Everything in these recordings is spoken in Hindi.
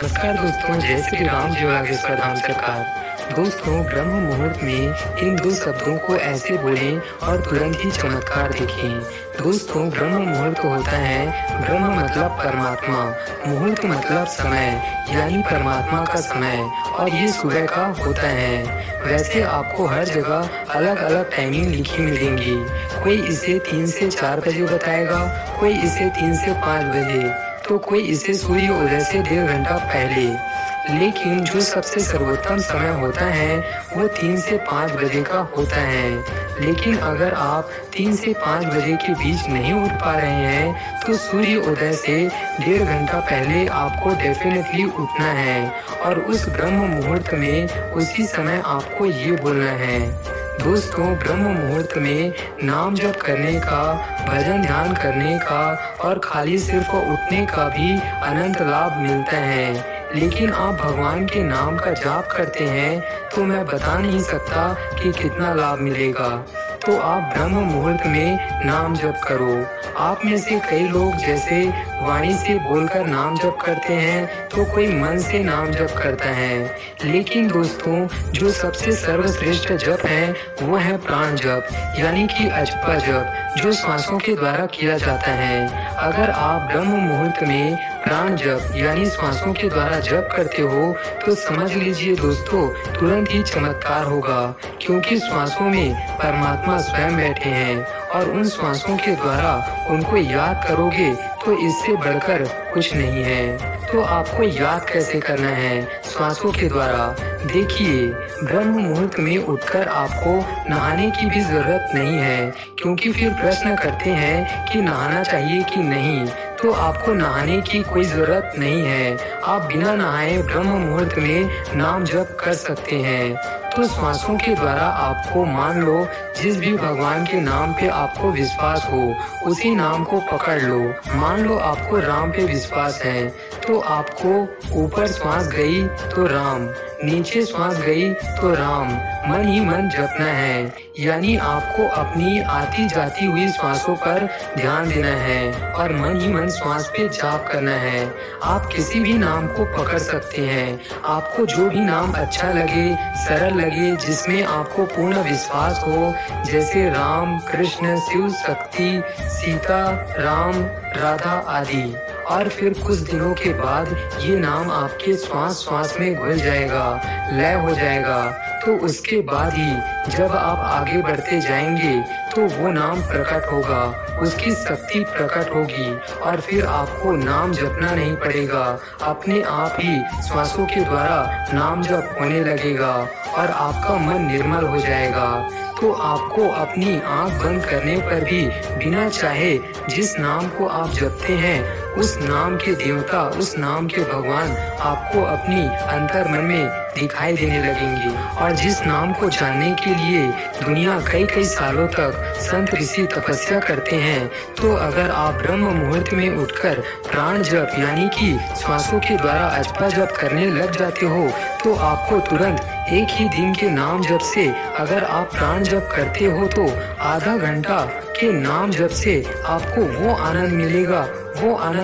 नमस्कार दोस्तों, जय श्री राम, जय बागेश्वर धाम सरकार। दोस्तों, ब्रह्म मुहूर्त में इन दो शब्दों को ऐसे बोलें और तुरंत ही चमत्कार देखें। दोस्तों, ब्रह्म मुहूर्त होता है, ब्रह्म मतलब परमात्मा, मुहूर्त मतलब समय, यानी परमात्मा का समय, और ये सुबह का होता है। वैसे आपको हर जगह अलग अलग टाइमिंग लिखी मिलेंगी। कोई इसे 3 से 4 बजे बताएगा, कोई इसे 3 से 5 बजे, तो कोई इसे सूर्य उदय से 1.5 घंटा पहले। लेकिन जो सबसे सर्वोत्तम समय होता है वो 3 से 5 बजे का होता है। लेकिन अगर आप 3 से 5 बजे के बीच नहीं उठ पा रहे हैं तो सूर्य उदय से 1.5 घंटा पहले आपको डेफिनेटली उठना है, और उस ब्रह्म मुहूर्त में उसी समय आपको ये बोलना है। दोस्तों, ब्रह्म मुहूर्त में नाम जप करने का, भजन ध्यान करने का और खाली सिर्फ उठने का भी अनंत लाभ मिलता है। लेकिन आप भगवान के नाम का जाप करते हैं तो मैं बता नहीं सकता कि कितना लाभ मिलेगा। तो आप ब्रह्म मुहूर्त में नाम जप करो। आप में से कई लोग जैसे वाणी से बोलकर नाम जप करते हैं तो कोई मन से नाम जप करता है। लेकिन दोस्तों, जो सबसे सर्वश्रेष्ठ जप है वो है प्राण जप, यानी कि अजपा जप, जो श्वासों के द्वारा किया जाता है। अगर आप ब्रह्म मुहूर्त में प्राण जप यानी श्वासों के द्वारा जप करते हो तो समझ लीजिए दोस्तों, तुरंत ही चमत्कार होगा, क्योंकि श्वासों में परमात्मा स्वयं बैठे हैं और उन श्वासों के द्वारा उनको याद करोगे तो इससे बढ़कर कुछ नहीं है। तो आपको याद कैसे करना है? श्वासों के द्वारा। देखिए, ब्रह्म मुहूर्त में उठकर आपको नहाने की भी जरूरत नहीं है, क्योंकि फिर प्रश्न करते हैं कि नहाना चाहिए कि नहीं। तो आपको नहाने की कोई जरूरत नहीं है। आप बिना नहाए ब्रह्म मुहूर्त में नाम जप कर सकते हैं। तो श्वासों के द्वारा आपको, मान लो जिस भी भगवान के नाम पे आपको विश्वास हो उसी नाम को पकड़ लो। मान लो आपको राम पे विश्वास है तो आपको ऊपर श्वास गई तो राम, नीचे श्वास गई तो राम, मन ही मन जपना है। यानी आपको अपनी आती जाती हुई श्वासों पर ध्यान देना है और मन ही मन श्वास पे जाप करना है। आप किसी भी नाम को पकड़ सकते हैं। आपको जो भी नाम अच्छा लगे, सरल लगे, जिसमें आपको पूर्ण विश्वास हो, जैसे राम, कृष्ण, शिव, शक्ति, सीता, राम, राधा आदि। और फिर कुछ दिनों के बाद ये नाम आपके श्वास श्वास में घुल जाएगा, लय हो जाएगा। तो उसके बाद ही जब आप आगे बढ़ते जाएंगे तो वो नाम प्रकट होगा, उसकी शक्ति प्रकट होगी, और फिर आपको नाम जपना नहीं पड़ेगा। अपने आप ही श्वासों के द्वारा नाम जप होने लगेगा और आपका मन निर्मल हो जाएगा। तो आपको अपनी आंख बंद करने पर भी बिना चाहे जिस नाम को आप जपते हैं उस नाम के देवता, उस नाम के भगवान आपको अपनी अंतर मन में दिखाई देने लगेंगे। और जिस नाम को जानने के लिए दुनिया कई कई सालों तक संत ऋषि तपस्या करते हैं, तो अगर आप ब्रह्म मुहूर्त में उठकर प्राण जप यानी कि श्वासों के द्वारा अजपा जप करने लग जाते हो तो आपको तुरंत एक ही दिन के नाम जप से, अगर आप प्राण जप करते हो तो आधा घंटा के नाम जप से आपको वो आनंद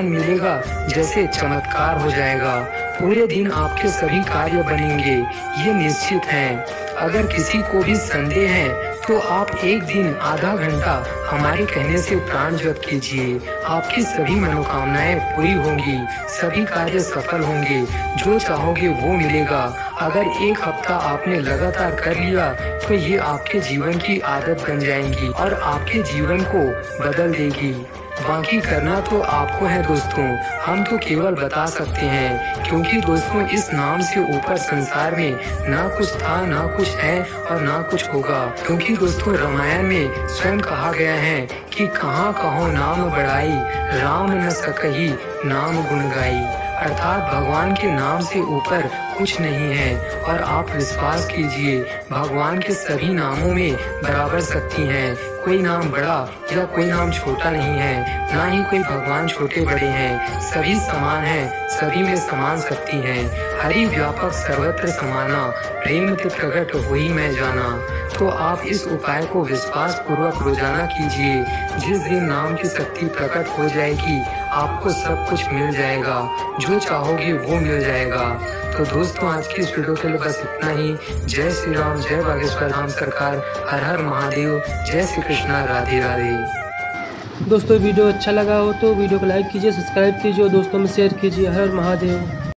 मिलेगा जैसे चमत्कार हो जाएगा। पूरे दिन आपके सभी कार्य बनेंगे, ये निश्चित है। अगर किसी को भी संदेह है तो आप एक दिन आधा घंटा हमारे कहने से प्राण जप कीजिए। आपकी सभी मनोकामनाएं पूरी होंगी, सभी कार्य सफल होंगे, जो चाहोगे वो मिलेगा। अगर एक हफ्ता आपने लगातार कर लिया तो ये आपके जीवन की आदत बन जाएंगी और आपके जीवन को बदल देगी। बाकी करना तो आपको है दोस्तों, हम तो केवल बता सकते हैं, क्योंकि दोस्तों इस नाम से ऊपर संसार में ना कुछ था, ना कुछ है और ना कुछ होगा। क्योंकि दोस्तों रामायण में स्वयं कहा गया है कि कहाँ कहो नाम बढ़ाई, राम न सकही नाम गुण गाई। अर्थात भगवान के नाम से ऊपर कुछ नहीं है। और आप विश्वास कीजिए, भगवान के सभी नामों में बराबर शक्ति है। कोई नाम बड़ा या कोई नाम छोटा नहीं है, ना ही कोई भगवान छोटे बड़े हैं, सभी समान हैं, सभी में समान शक्ति है। हरि व्यापक सर्वत्र समाना, प्रेम ते प्रकट होई मैं जाना। तो आप इस उपाय को विश्वास पूर्वक रोजाना कीजिए। जिस दिन नाम की शक्ति प्रकट हो जाएगी आपको सब कुछ मिल जाएगा, जो चाहोगे वो मिल जाएगा। तो दोस्तों आज की इस वीडियो के लिए बस इतना ही। जय श्री राम, जय बागेश्वर धाम सरकार, हर हर महादेव, जय श्री कृष्णा, राधे राधे। दोस्तों वीडियो अच्छा लगा हो तो वीडियो को लाइक कीजिए, सब्सक्राइब कीजिए और दोस्तों में शेयर कीजिए। हर हर महादेव।